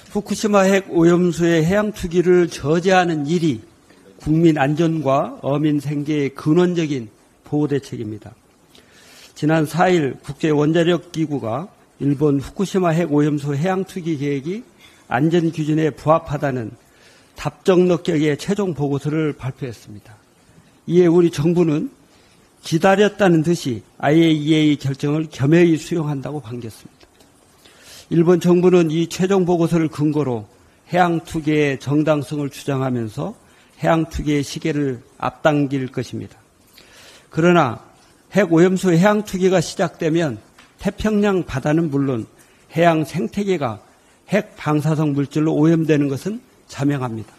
후쿠시마 핵 오염수의 해양 투기를 저지하는 일이 국민 안전과 어민 생계의 근원적인 보호 대책입니다. 지난 4일 국제원자력기구가 일본 후쿠시마 핵 오염수 해양 투기 계획이 안전 기준에 부합하다는 답정너격의 최종 보고서를 발표했습니다. 이에 우리 정부는 기다렸다는 듯이 IAEA 결정을 겸허히 수용한다고 반겼습니다. 일본 정부는 이 최종 보고서를 근거로 해양 투기의 정당성을 주장하면서 해양 투기의 시계를 앞당길 것입니다. 그러나 핵 오염수 해양 투기가 시작되면 태평양 바다는 물론 해양 생태계가 핵 방사성 물질로 오염되는 것은 자명합니다.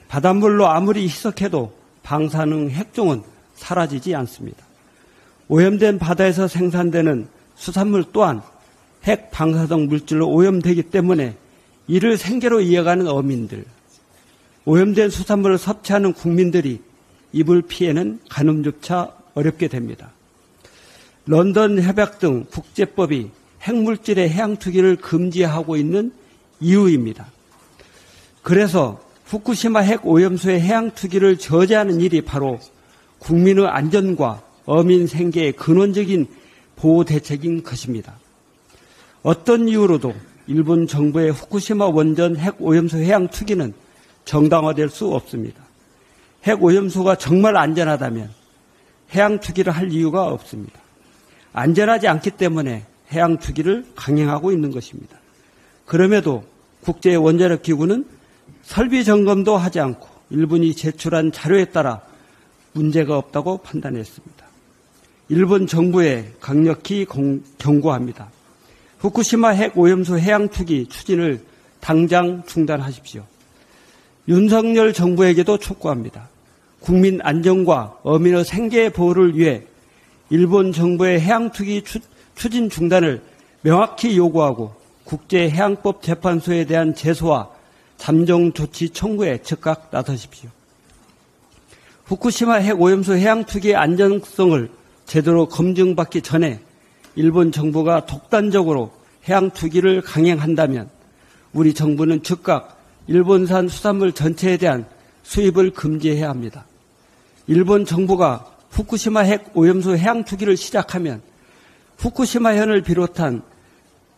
바닷물로 아무리 희석해도 방사능 핵종은 사라지지 않습니다. 오염된 바다에서 생산되는 수산물 또한 핵 방사성 물질로 오염되기 때문에 이를 생계로 이어가는 어민들, 오염된 수산물을 섭취하는 국민들이 입을 피해는 가늠조차 어렵게 됩니다. 런던 협약 등 국제법이 핵물질의 해양 투기를 금지하고 있는 이유입니다. 그래서 후쿠시마 핵 오염수의 해양 투기를 저지하는 일이 바로 국민의 안전과 어민 생계의 근원적인 보호 대책인 것입니다. 어떤 이유로도 일본 정부의 후쿠시마 원전 핵 오염수 해양 투기는 정당화될 수 없습니다. 핵 오염수가 정말 안전하다면 해양 투기를 할 이유가 없습니다. 안전하지 않기 때문에 해양 투기를 강행하고 있는 것입니다. 그럼에도 국제원자력기구는 설비 점검도 하지 않고 일본이 제출한 자료에 따라 문제가 없다고 판단했습니다. 일본 정부에 강력히 경고합니다. 후쿠시마 핵 오염수 해양 투기 추진을 당장 중단하십시오. 윤석열 정부에게도 촉구합니다. 국민 안전과 어민의 생계 보호를 위해 일본 정부의 해양 투기 추진 중단을 명확히 요구하고 국제해양법 재판소에 대한 제소와 잠정 조치 청구에 즉각 나서십시오. 후쿠시마 핵 오염수 해양 투기의 안전성을 제대로 검증받기 전에 일본 정부가 독단적으로 해양 투기를 강행한다면 우리 정부는 즉각 일본산 수산물 전체에 대한 수입을 금지해야 합니다. 일본 정부가 후쿠시마 핵 오염수 해양 투기를 시작하면 후쿠시마현을 비롯한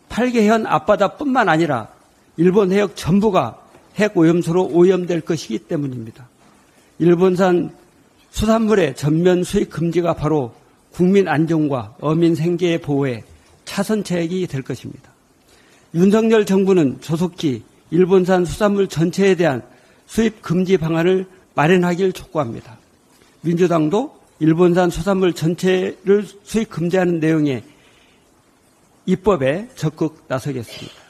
8개현 앞바다뿐만 아니라 일본 해역 전부가 핵 오염수로 오염될 것이기 때문입니다. 일본산 수산물의 전면 수입 금지가 바로 국민 안전과 어민 생계의 보호에 차선책이 될 것입니다. 윤석열 정부는 조속히 일본산 수산물 전체에 대한 수입 금지 방안을 마련하길 촉구합니다. 민주당도 일본산 수산물 전체를 수입 금지하는 내용의 입법에 적극 나서겠습니다.